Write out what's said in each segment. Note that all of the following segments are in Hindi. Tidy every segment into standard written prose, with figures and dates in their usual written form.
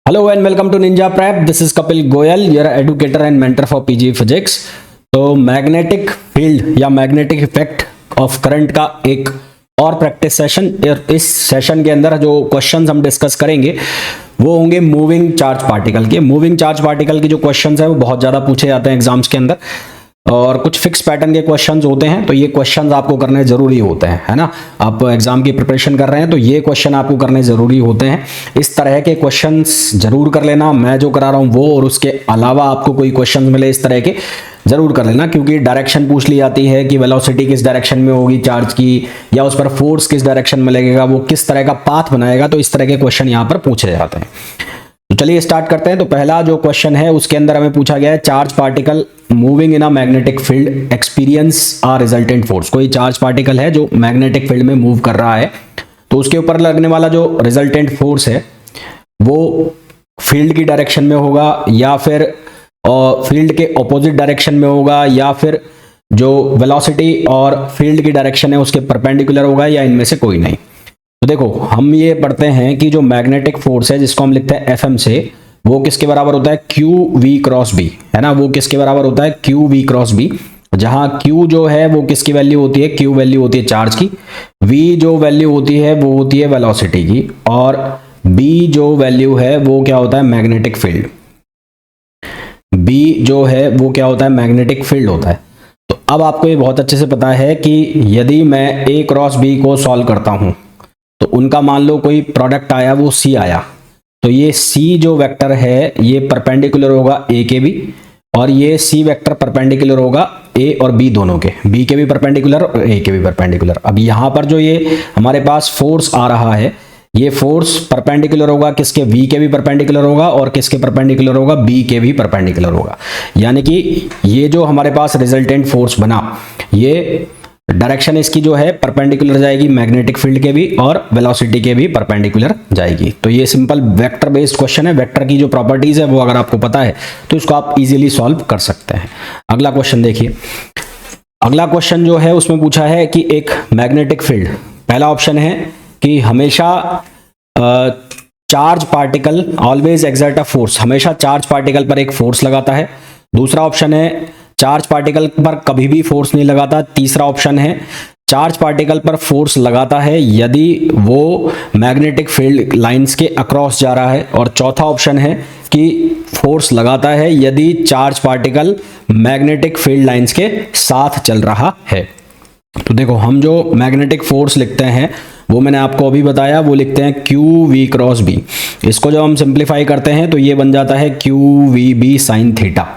Hello and welcome to Ninja Prep. This is Kapil Goyal, your educator and mentor for PG Physics. तो मैग्नेटिक फील्ड या मैग्नेटिक इफेक्ट ऑफ करंट का एक और प्रैक्टिस सेशन। इस सेशन के अंदर जो क्वेश्चंस हम डिस्कस करेंगे वो होंगे मूविंग चार्ज पार्टिकल के। मूविंग चार्ज पार्टिकल के जो क्वेश्चंस है वो बहुत ज़्यादा पूछे जाते हैं एग्जाम्स के अंदर, और कुछ फिक्स पैटर्न के क्वेश्चंस होते हैं, तो ये क्वेश्चंस आपको करने जरूरी होते हैं, है ना। आप एग्जाम की प्रिपरेशन कर रहे हैं तो ये क्वेश्चन आपको करने जरूरी होते हैं। इस तरह के क्वेश्चंस जरूर कर लेना, मैं जो करा रहा हूँ वो, और उसके अलावा आपको कोई क्वेश्चन मिले इस तरह के जरूर कर लेना, क्योंकि डायरेक्शन पूछ ली जाती है कि वेलोसिटी किस डायरेक्शन में होगी चार्ज की, या उस पर फोर्स किस डायरेक्शन में लगेगा, वो किस तरह का पाथ बनाएगा। तो इस तरह के क्वेश्चन यहाँ पर पूछे जाते हैं। तो चलिए स्टार्ट करते हैं। तो पहला जो क्वेश्चन है उसके अंदर हमें पूछा गया है, charge particle moving in a magnetic field experience a resultant force. कोई चार्ज पार्टिकल है जो मैग्नेटिक फील्ड में मूव कर रहा है, तो उसके ऊपर लगने वाला जो रिजल्टेंट फोर्स है वो फील्ड की डायरेक्शन में होगा, या फिर फील्ड के ऑपोजिट डायरेक्शन में होगा, या फिर जो वेलोसिटी और फील्ड की डायरेक्शन है उसके परपेंडिकुलर होगा, या इनमें से कोई नहीं। तो देखो हम ये पढ़ते हैं कि जो मैग्नेटिक फोर्स है जिसको हम लिखते हैं एफ एम से, वो किसके बराबर होता है, क्यू वी क्रॉस बी, है ना। वो किसके बराबर होता है, क्यू वी क्रॉस बी, जहां क्यू जो है वो किसकी वैल्यू होती है, क्यू वैल्यू होती है चार्ज की, वी जो वैल्यू होती है वो होती है वेलोसिटी की, और बी जो वैल्यू है वो क्या होता है, मैग्नेटिक फील्ड। बी जो है वो क्या होता है, मैग्नेटिक फील्ड होता है। तो अब आपको ये बहुत अच्छे से पता है कि यदि मैं ए क्रॉस बी को सॉल्व करता हूं तो उनका मान लो कोई प्रोडक्ट आया, वो सी आया, तो ये सी जो वेक्टर है ये परपेंडिकुलर होगा ए के भी, और ये सी वेक्टर परपेंडिकुलर होगा ए और बी दोनों के, बी के भी परपेंडिकुलर और ए के भी परपेंडिकुलर। अब यहाँ पर जो ये हमारे पास फोर्स आ रहा है, ये फोर्स परपेंडिकुलर होगा किसके, वी के भी परपेंडिकुलर होगा, और किसके परपेंडिकुलर होगा, बी के भी परपेंडिकुलर होगा। यानी कि ये जो हमारे पास रिजल्टेंट फोर्स बना, ये डायरेक्शन इसकी जो है परपेंडिकुलर जाएगी मैग्नेटिक फील्ड के भी, और वेलोसिटी के भी परपेंडिकुलर जाएगी। तो ये सिंपल वेक्टर बेस्ड क्वेश्चन है। वेक्टर की जो प्रॉपर्टीज है वो अगर आपको पता है तो इसको आप इजीली सॉल्व कर सकते हैं। अगला क्वेश्चन देखिए। अगला क्वेश्चन जो है उसमें पूछा है कि एक मैग्नेटिक फील्ड, पहला ऑप्शन है कि हमेशा charge particle always exert a force, हमेशा चार्ज पार्टिकल पर एक फोर्स लगाता है। दूसरा ऑप्शन है चार्ज पार्टिकल पर कभी भी फोर्स नहीं लगाता। तीसरा ऑप्शन है चार्ज पार्टिकल पर फोर्स लगाता है यदि वो मैग्नेटिक फील्ड लाइंस के अक्रॉस जा रहा है। और चौथा ऑप्शन है कि फोर्स लगाता है यदि charge particle magnetic field lines के साथ चल रहा है। तो देखो हम जो मैग्नेटिक फोर्स लिखते हैं वो मैंने आपको अभी बताया, वो लिखते हैं क्यू वी क्रॉस बी। इसको जब हम सिंप्लीफाई करते हैं तो ये बन जाता है q v B sine theta.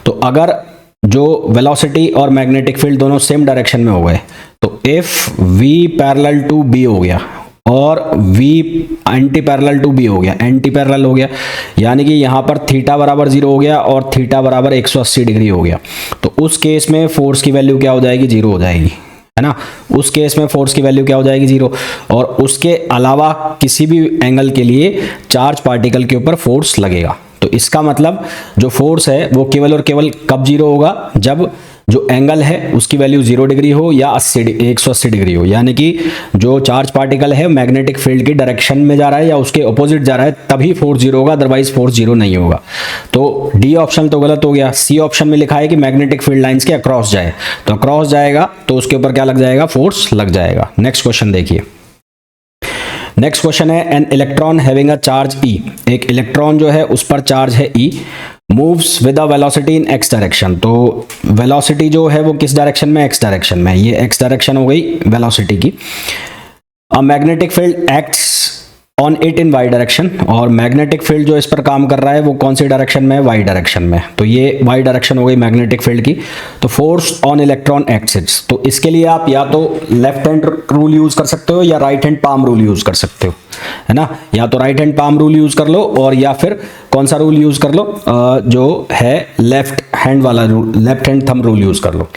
तो अगर जो वेलोसिटी और मैग्नेटिक फील्ड दोनों सेम डायरेक्शन में हो गए तो if v parallel to B हो गया और v anti parallel to B हो गया, एंटी पैरेलल हो गया, यानी कि यहाँ पर थीटा बराबर 0 हो गया और थीटा बराबर 180 डिग्री हो गया, तो उस केस में फोर्स की वैल्यू क्या हो जाएगी, 0 हो जाएगी, है ना। उस केस में फोर्स की वैल्यू क्या हो जाएगी, 0। और उसके अलावा किसी भी एंगल के लिए चार्ज पार्टिकल के ऊपर फोर्स लगेगा। तो इसका मतलब जो फोर्स है वो केवल और केवल कब 0 होगा, जब जो एंगल है उसकी वैल्यू 0 डिग्री हो या 180 डिग्री हो, यानी कि जो चार्ज पार्टिकल है मैग्नेटिक फील्ड की डायरेक्शन में जा रहा है या उसके ऑपोजिट जा रहा है, तभी फोर्स 0 होगा, अदरवाइज फोर्स 0 नहीं होगा। तो डी ऑप्शन तो गलत हो गया। सी ऑप्शन में लिखा है कि मैग्नेटिक फील्ड लाइंस के अक्रॉस जाए, तो अक्रॉस जाएगा तो उसके ऊपर क्या लग जाएगा, फोर्स लग जाएगा। नेक्स्ट क्वेश्चन देखिए। नेक्स्ट क्वेश्चन है an electron having a charge e. एक इलेक्ट्रॉन जो है उस पर चार्ज है e, moves with a velocity in x direction. तो वेलोसिटी जो है वो किस डायरेक्शन में, एक्स डायरेक्शन में, ये एक्स डायरेक्शन हो गई वेलोसिटी की। A magnetic field acts on it in y direction, और मैग्नेटिक फील्ड जो इस पर काम कर रहा है वो कौन सी डायरेक्शन में है, वाई डायरेक्शन में। तो ये वाई डायरेक्शन हो गई मैग्नेटिक फील्ड की। तो फोर्स ऑन इलेक्ट्रॉन एक्ट्स, तो इसके लिए आप या तो लेफ्ट हैंड रूल यूज कर सकते हो या right hand palm rule use कर सकते हो, है ना। या तो right hand palm rule use कर लो, और या फिर कौन सा रूल यूज कर लो, जो है लेफ्ट हैंड वाला rule, left hand thumb rule use कर लो।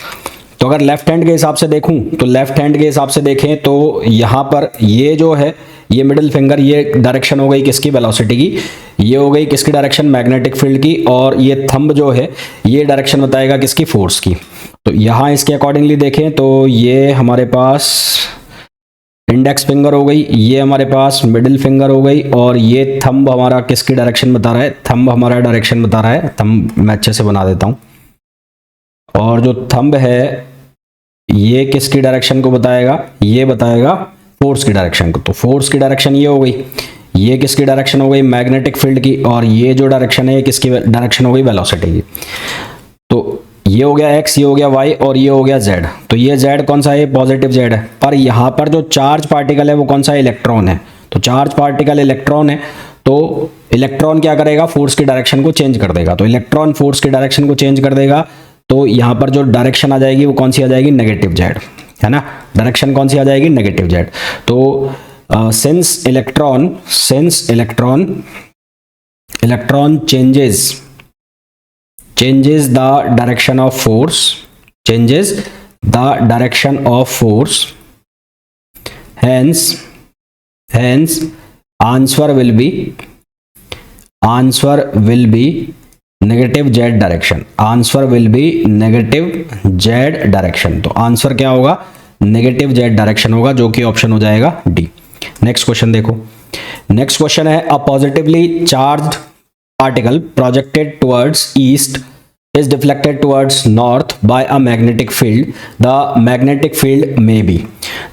तो अगर लेफ्ट हैंड के हिसाब से देखूं तो लेफ्ट हैंड के हिसाब से देखें तो यहाँ पर ये जो है, ये मिडिल फिंगर, ये डायरेक्शन हो गई किसकी, वेलोसिटी की, ये हो गई किसकी डायरेक्शन, मैग्नेटिक फील्ड की, और ये थंब जो है ये डायरेक्शन बताएगा किसकी, फोर्स की। तो यहाँ इसके अकॉर्डिंगली देखें तो ये हमारे पास इंडेक्स फिंगर हो गई, ये हमारे पास मिडिल फिंगर हो गई, और ये थंब हमारा किसकी डायरेक्शन बता रहा है, थंब हमारा डायरेक्शन बता रहा है, थंब मैं अच्छे से बना देता हूं। और जो थंब है ये किसकी डायरेक्शन को बताएगा, ये बताएगा फोर्स की डायरेक्शन को। तो फोर्स की डायरेक्शन ये हो गई, ये किसकी डायरेक्शन हो गई, मैग्नेटिक फील्ड की, और ये जो डायरेक्शन है ये किसकी डायरेक्शन हो गई, वेलोसिटी की। तो ये हो गया x, ये हो गया y, और ये हो गया z। तो ये z कौन सा है, पॉजिटिव z है। पर यहाँ पर जो चार्ज पार्टिकल है वो कौन सा है, इलेक्ट्रॉन है। तो चार्ज पार्टिकल इलेक्ट्रॉन है, तो इलेक्ट्रॉन क्या करेगा, फोर्स की डायरेक्शन को चेंज कर देगा। तो इलेक्ट्रॉन फोर्स की डायरेक्शन को चेंज कर देगा, तो यहाँ पर जो डायरेक्शन आ जाएगी वो कौन सी आ जाएगी, नेगेटिव z, है ना। डायरेक्शन कौन सी आ जाएगी, नेगेटिव z। तो since electron changes the direction of force, hence answer will be negative z direction, तो आंसर क्या होगा, नेगेटिव z डायरेक्शन होगा, जो कि ऑप्शन हो जाएगा डी। नेक्स्ट क्वेश्चन देखो, नेक्स्ट क्वेश्चन है a positively charged particle projected towards east is deflected towards north by a magnetic field, the magnetic field may be।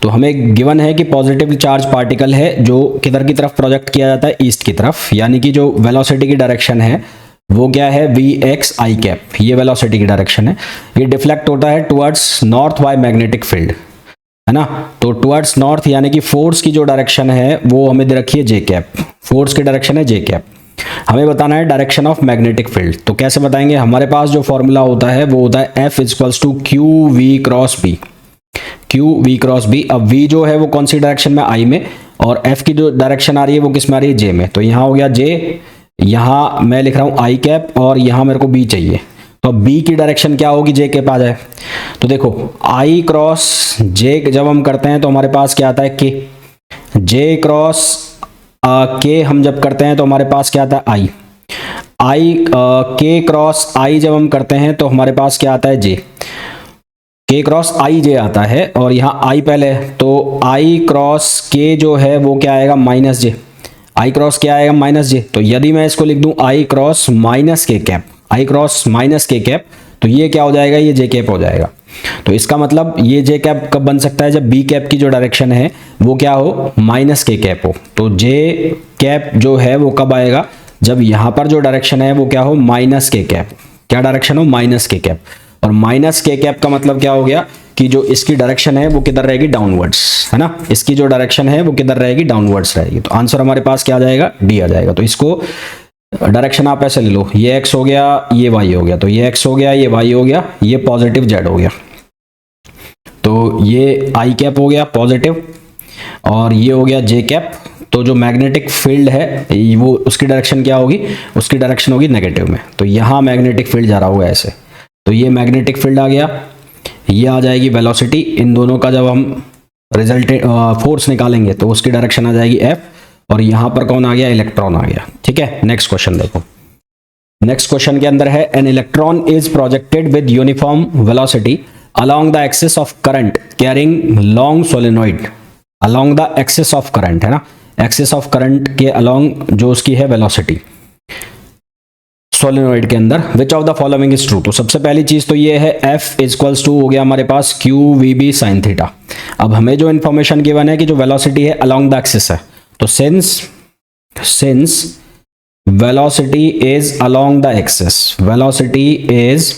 तो हमें गिवन है कि पॉजिटिव चार्ज पार्टिकल है जो किधर की तरफ प्रोजेक्ट किया जाता है, ईस्ट की तरफ, यानी कि जो वेलोसिटी की डायरेक्शन है वो क्या है, वी एक्स आई कैप, ये वेलोसिटी की डायरेक्शन है। ये डिफ्लेक्ट होता है towards north by magnetic field, है ना। तो टुवर्ड्स नॉर्थ यानी कि फोर्स की जो डायरेक्शन है वो हमें दे रखी है जे कैप, फोर्स की डायरेक्शन है जे कैप। हमें बताना है डायरेक्शन ऑफ मैग्नेटिक फील्ड। तो कैसे बताएंगे, हमारे पास जो फॉर्मूला होता है वो होता है F equals to q v cross B. अब V जो है वो कौन सी डायरेक्शन में, I में, और F की जो डायरेक्शन आ रही है वो किस में आ रही है, J में। तो यहाँ हो गया J, यहाँ मैं लिख रहा हूँ I कैप, और यहाँ मेरे को B चाहिए। तो B की डायरेक्शन क्या होगी, J कैप आ जाए। तो देखो I क्रॉस J जब हम करते हैं तो हमारे पास क्या आता है, K, J क्रॉस के हम जब करते हैं तो हमारे पास क्या आता है, आई के क्रॉस आई जब हम करते हैं तो हमारे पास क्या आता है, जे, के क्रॉस आई जे आता है, और यहाँ आई पहले, तो आई क्रॉस के जो है वो क्या आएगा, माइनस जे, आई क्रॉस क्या आएगा, माइनस जे। तो यदि मैं इसको लिख दूं आई क्रॉस माइनस के कैप, आई क्रॉस माइनस के कैप, तो ये क्या हो जाएगा, ये जे कैप हो जाएगा। तो इसका मतलब ये जे कैप कब बन सकता है, जब बी कैप की जो डायरेक्शन है वो क्या हो, माइनस के कैप हो। तो जे कैप जो है वो कब आएगा, जब यहां पर जो डायरेक्शन है वो क्या हो, माइनस के कैप, क्या डायरेक्शन हो, माइनस के कैप। और माइनस के कैप का मतलब क्या हो गया कि जो इसकी डायरेक्शन है वो किधर रहेगी, डाउनवर्ड्स, है ना। इसकी जो डायरेक्शन है वो किधर रहेगी, डाउनवर्ड्स रहेगी। तो आंसर हमारे पास क्या आ जाएगा, डी आ जाएगा। तो इसको डायरेक्शन आप ऐसे ले लो, ये x हो गया, ये y हो गया, तो ये x हो गया, ये y हो गया, ये पॉजिटिव z हो गया। तो ये i कैप हो गया पॉजिटिव, और ये हो गया j कैप। तो जो मैग्नेटिक फील्ड है वो उसकी डायरेक्शन क्या होगी, उसकी डायरेक्शन होगी नेगेटिव में। तो यहाँ मैग्नेटिक फील्ड जा रहा होगा ऐसे, तो ये मैग्नेटिक फील्ड आ गया, ये आ जाएगी वेलोसिटी। इन दोनों का जब हम रिजल्टेंट फोर्स निकालेंगे तो उसकी डायरेक्शन आ जाएगी f, और यहां पर कौन आ गया, इलेक्ट्रॉन आ गया। ठीक है, नेक्स्ट क्वेश्चन देखो। नेक्स्ट क्वेश्चन के अंदर है an electron is projected with uniform velocity along the axis of current carrying long solenoid, along the axis of current, है ना, एक्सिस ऑफ करंट के अलोंग जो उसकी है वेलोसिटी सोलेनॉइड के अंदर। Which of the following is true. तो सबसे पहली चीज तो ये है F इक्वल्स टू हो गया हमारे पास q v B sine theta. अब हमें जो इन्फॉर्मेशन गिवन है कि जो वेलोसिटी है अलोंग द एक्सिस है, तो since velocity is along the axis, velocity is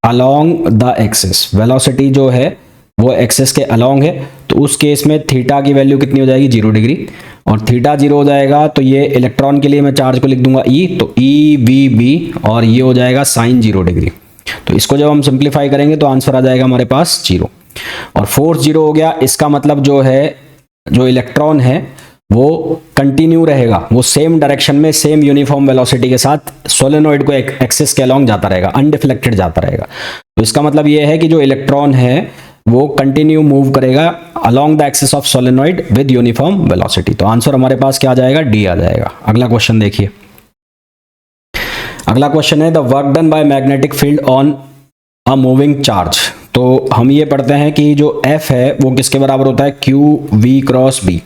along the axis, velocity जो है वो एक्सिस के अलोंग है, तो उस केस में थीटा की वैल्यू कितनी हो जाएगी, 0 डिग्री। और थीटा 0 हो जाएगा तो ये इलेक्ट्रॉन के लिए मैं चार्ज को लिख दूंगा E, तो ई वी बी, और ये हो जाएगा साइन 0 डिग्री। तो इसको जब हम सिंप्लीफाई करेंगे तो आंसर आ जाएगा हमारे पास 0, और फोर्स 0 हो गया। इसका मतलब जो है, जो इलेक्ट्रॉन है वो कंटिन्यू रहेगा, वो सेम डायरेक्शन में सेम यूनिफॉर्म वेलोसिटी के साथ सोलेनॉइड को एक्सिस के अलोंग जाता रहेगा, अनडिफ्लेक्टेड जाता रहेगा। तो इसका मतलब ये है कि जो इलेक्ट्रॉन है वो कंटिन्यू मूव करेगा along the axis of solenoid with uniform velocity. तो आंसर हमारे पास क्या आ जाएगा, डी आ जाएगा। अगला क्वेश्चन देखिए, अगला क्वेश्चन है the work done by magnetic field on a moving charge तो हम ये पढ़ते हैं कि जो F है वो किसके बराबर होता है, क्यू वी क्रॉस बी,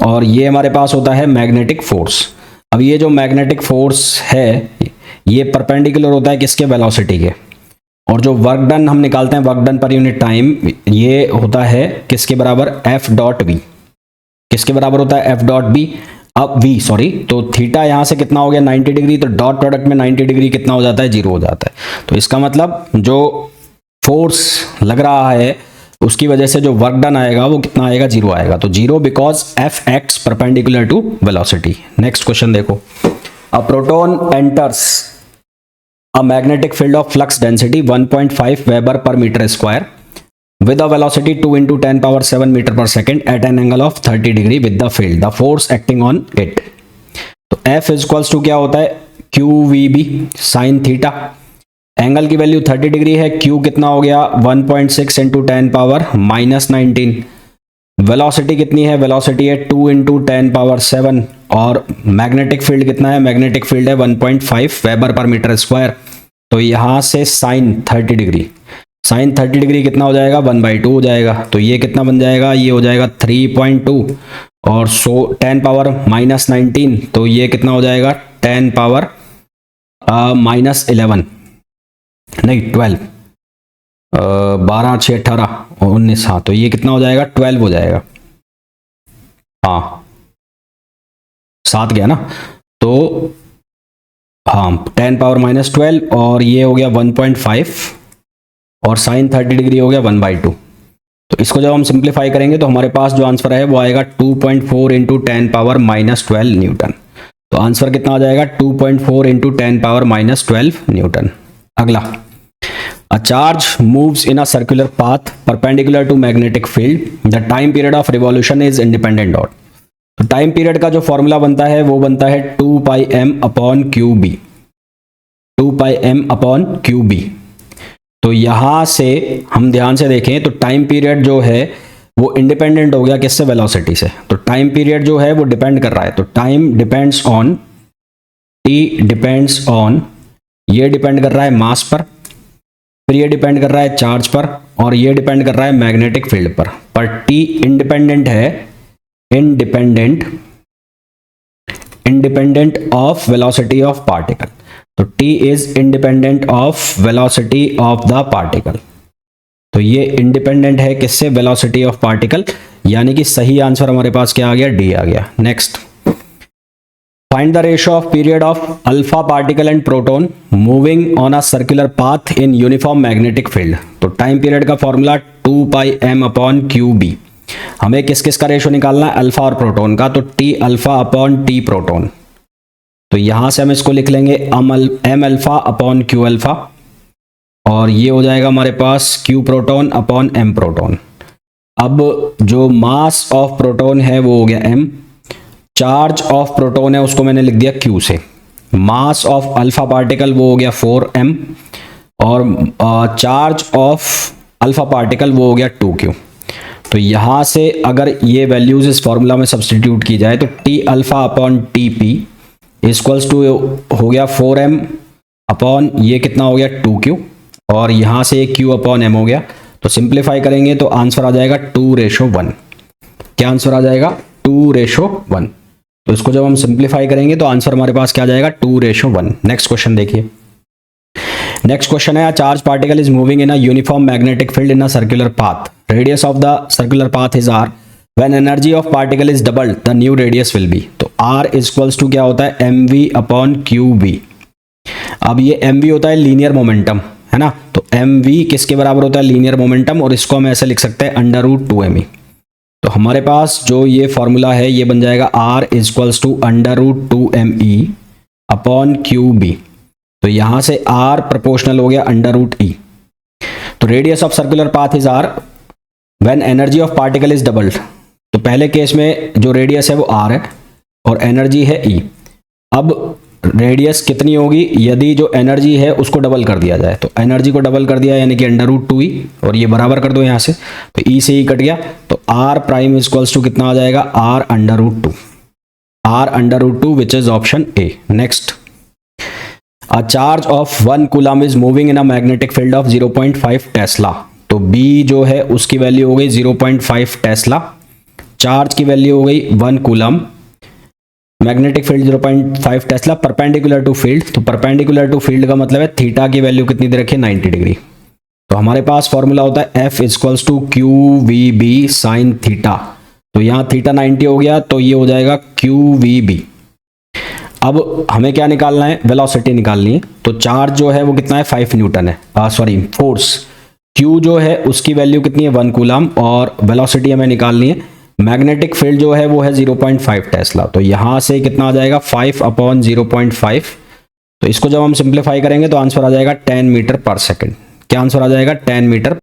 और ये हमारे पास होता है मैग्नेटिक फोर्स। अब ये जो मैग्नेटिक फोर्स है ये परपेंडिकुलर होता है किसके, वेलोसिटी के, और जो वर्क डन हम निकालते हैं, work done per unit time, ये होता है किसके बराबर, एफ डॉट वी। किसके बराबर होता है, एफ डॉट बी, अब वी सॉरी, तो थीटा यहाँ से कितना हो गया 90 डिग्री, तो डॉट प्रोडक्ट में 90 डिग्री कितना हो जाता है, 0 हो जाता है। तो इसका मतलब जो फोर्स लग रहा है उसकी वजह से जो वर्क डन आएगा वो कितना आएगा, 0 आएगा। तो 0 because F x perpendicular to velocity. Next question देखो, a proton enters a magnetic field of flux density 1.5 Weber per meter square with a velocity 2 into 10 power 7 meter per second at an angle of 30 degree with the field, the force acting on it। तो F is equals to क्या होता है, QVB sin थीटा, एंगल की वैल्यू 30 डिग्री है, Q कितना हो गया 1.6 into 10 power minus 19, वेलोसिटी कितनी है, वेलोसिटी है 2 into 10 power 7, और मैग्नेटिक फील्ड कितना है, मैग्नेटिक फील्ड है 1.5 वेबर पर मीटर स्क्वायर। तो यहां से साइन 30 डिग्री, साइन 30 डिग्री कितना हो जाएगा, 1/2 हो जाएगा। तो ये कितना बन जाएगा, ये हो जाएगा 3.2, और 10 पावर माइनस 19, तो ये कितना हो जाएगा 10 पावर माइनस 11 नहीं 12, 12 6 18 19, हाँ तो ये कितना हो जाएगा 12 हो जाएगा, हाँ 7 गया ना, तो हाँ 10 पावर माइनस 12, और ये हो गया 1.5, और साइन 30 डिग्री हो गया 1/2। तो इसको जब हम सिंप्लीफाई करेंगे तो हमारे पास जो आंसर है वो आएगा 2.4 इंटू 10 पावर माइनस 12 न्यूटन। तो आंसर कितना आ जाएगा 2.4 इंटू 10 पावर माइनस 12 न्यूटन। अगला, a charge moves in a circular path perpendicular to magnetic field, the time period of revolution is independent of। तो टाइम पीरियड का जो फॉर्मूला बनता है वो बनता है 2 पाई m अपॉन क्यू बी, 2 पाई m अपॉन क्यू बी। तो यहां से हम ध्यान से देखें तो टाइम पीरियड जो है वो इंडिपेंडेंट हो गया किससे, वेलोसिटी से। तो टाइम पीरियड जो है वो डिपेंड कर रहा है, तो time depends on, T depends on, ये डिपेंड कर रहा है मास पर, फिर ये डिपेंड कर रहा है चार्ज पर, और ये डिपेंड कर रहा है मैग्नेटिक फील्ड पर टी इंडिपेंडेंट है, independent of velocity of particle. तो T is independent of velocity of the particle. तो ये इंडिपेंडेंट है किससे, वेलोसिटी ऑफ पार्टिकल, यानी कि सही आंसर हमारे पास क्या आ गया, डी आ गया। Next, find the ratio of period of alpha particle and proton moving on a circular path in uniform magnetic field। तो टाइम पीरियड का फॉर्मूला 2 पाई m अपॉन क्यू बी। हमें किस किस का रेशो निकालना है, अल्फा और प्रोटॉन का, तो T alpha upon T proton. तो यहां से हम इसको लिख लेंगे m alpha upon q alpha, और ये हो जाएगा हमारे पास q proton upon m proton. अब जो मास ऑफ प्रोटॉन है वो हो गया m, चार्ज ऑफ प्रोटॉन है उसको मैंने लिख दिया Q से, मास ऑफ अल्फा पार्टिकल वो हो गया 4m, और चार्ज ऑफ अल्फा पार्टिकल वो हो गया 2Q। तो यहाँ से अगर ये वैल्यूज इस फॉर्मूला में सब्सटीट्यूट की जाए तो T alpha upon t p equals to हो गया 4m अपॉन ये कितना हो गया 2Q, और यहाँ से Q अपॉन m हो गया। तो सिंप्लीफाई करेंगे तो आंसर आ जाएगा 2:1। क्या आंसर आ जाएगा, 2:1। तो इसको जब हम सिंप्लीफाई करेंगे तो आंसर हमारे पास क्या आ जाएगा 2:1। नेक्स्ट क्वेश्चन देखिए, नेक्स्ट क्वेश्चन है, charge particle is moving in a uniform magnetic field in a circular path, radius of the circular path is r, when energy of particle is doubled the new radius will be. तो r इक्वल्स टू क्या होता है, mv अपॉन qb। अब ये mv होता है लीनियर मोमेंटम, है ना, तो mv किसके बराबर होता है, लीनियर मोमेंटम, और इसको हम ऐसे लिख सकते हैं √2me। तो हमारे पास जो ये फॉर्मूला है ये बन जाएगा r equals to √2me upon QB। तो यहां से r प्रोपोर्शनल हो गया √e। तो radius of circular path is r when energy of particle is doubled. तो पहले केस में जो रेडियस है वो r है और एनर्जी है e। अब रेडियस कितनी होगी, यदि जो एनर्जी है उसको डबल कर दिया जाए, तो एनर्जी को डबल कर दिया यानी कि √2e, और ये बराबर कर दो यहाँ से, तो e से e कट गया, तो r प्राइम इक्वल्स टू कितना आ जाएगा, r √2, r √2 which is option A. Next, a charge of 1 coulomb is moving in a magnetic field of 0.5 Tesla तो B जो है उसकी वैल्यू हो गई 0.5 टेस्ला, चार्ज की वैल्यू हो गई 1 coulomb, magnetic field 0.5 tesla, perpendicular to field, तो परपेंडिकुलर टू फील्ड का मतलब है थीटा की वैल्यू कितनी दे रखी है 90 डिग्री। तो हमारे पास फॉर्मूला होता है F equals to q v B sine theta, तो यहाँ थीटा 90 हो गया तो ये हो जाएगा क्यू वी बी। अब हमें क्या निकालना है, वेलोसिटी निकालनी है। तो चार्ज जो है वो कितना है 5 न्यूटन है, सॉरी फोर्स Q जो है उसकी वैल्यू कितनी है 1 कूलम, और वेलोसिटी हमें निकालनी है। मैग्नेटिक फील्ड जो है वो है 0.5 टेस्ला, तो यहां से कितना आ जाएगा 5/0.5। तो इसको जब हम सिंप्लीफाई करेंगे तो आंसर आ जाएगा 10 मीटर पर सेकेंड। क्या आंसर आ जाएगा 10 मीटर